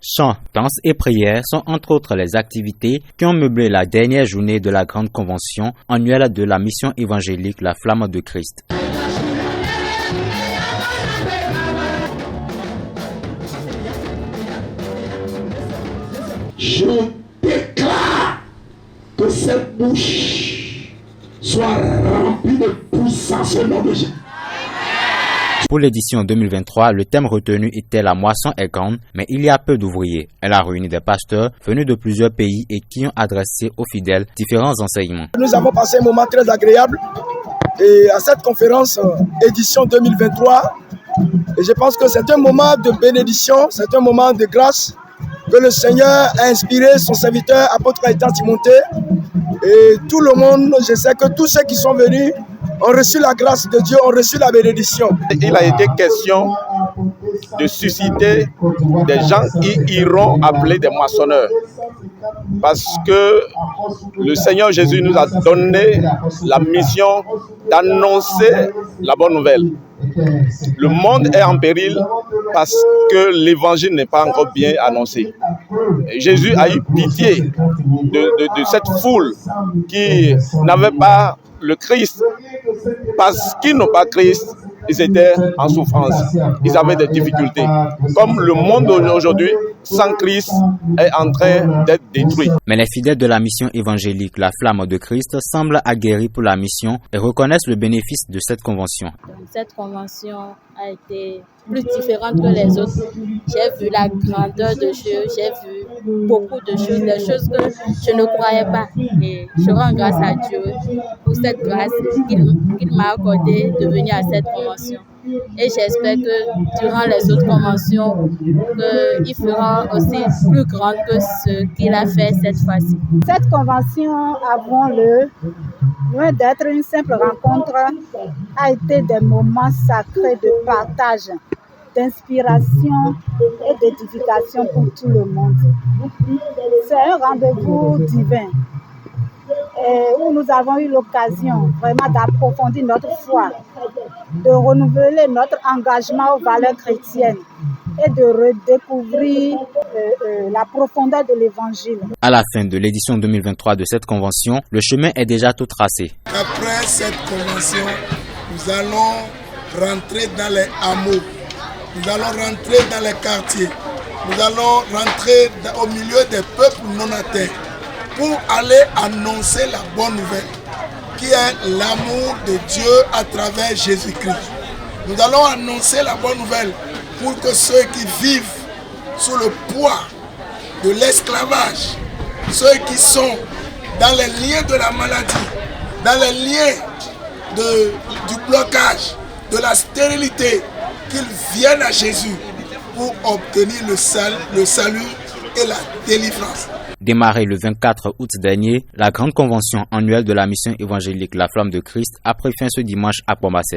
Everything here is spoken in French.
Chants, danses et prières sont entre autres les activités qui ont meublé la dernière journée de la grande convention annuelle de la mission évangélique La Flamme de Christ. Je déclare que cette bouche soit remplie de puissance au nom de Jésus. Pour l'édition 2023, le thème retenu était la moisson est grande, mais il y a peu d'ouvriers. Elle a réuni des pasteurs venus de plusieurs pays et qui ont adressé aux fidèles différents enseignements. Nous avons passé un moment très agréable et à cette conférence édition 2023. Et je pense que c'est un moment de bénédiction, c'est un moment de grâce que le Seigneur a inspiré son serviteur apôtre Gaëtan Timothée. Et tout le monde, je sais que tous ceux qui sont venus ont reçu la grâce de Dieu, ont reçu la bénédiction. Il a été question de susciter des gens qui iront appeler des moissonneurs. Parce que le Seigneur Jésus nous a donné la mission d'annoncer la bonne nouvelle. Le monde est en péril parce que l'évangile n'est pas encore bien annoncé. Et Jésus a eu pitié de cette foule qui n'avait pas le Christ. Parce qu'ils n'ont pas Christ, ils étaient en souffrance. Ils avaient des difficultés. Comme le monde aujourd'hui, sans Christ, est en train d'être détruit. Mais les fidèles de la mission évangélique La Flamme de Christ semblent aguerris pour la mission et reconnaissent le bénéfice de cette convention. Cette convention a été plus différente que les autres. J'ai vu la grandeur de Dieu, j'ai vu beaucoup de choses, des choses que je ne croyais pas. Et je rends grâce à Dieu pour cette grâce qu'il m'a accordée de venir à cette convention. Et j'espère que durant les autres conventions, il fera aussi plus grand que ce qu'il a fait cette fois-ci. Cette convention, avouons-le, loin d'être une simple rencontre, a été des moments sacrés de partage, d'inspiration et d'édification pour tout le monde. C'est un rendez-vous divin où nous avons eu l'occasion vraiment d'approfondir notre foi, de renouveler notre engagement aux valeurs chrétiennes et de redécouvrir la profondeur de l'évangile. À la fin de l'édition 2023 de cette convention, le chemin est déjà tout tracé. Après cette convention, nous allons rentrer dans les hameaux, nous allons rentrer dans les quartiers, nous allons rentrer au milieu des peuples non atteints pour aller annoncer la bonne nouvelle qui est l'amour de Dieu à travers Jésus-Christ. Nous allons annoncer la bonne nouvelle pour que ceux qui vivent sous le poids de l'esclavage, ceux qui sont dans les liens de la maladie, dans les liens du blocage, de la stérilité, qu'ils viennent à Jésus pour obtenir le salut et la délivrance. Démarrée le 24 août dernier, la grande convention annuelle de la mission évangélique La Flamme de Christ a pris fin ce dimanche à Pomassé.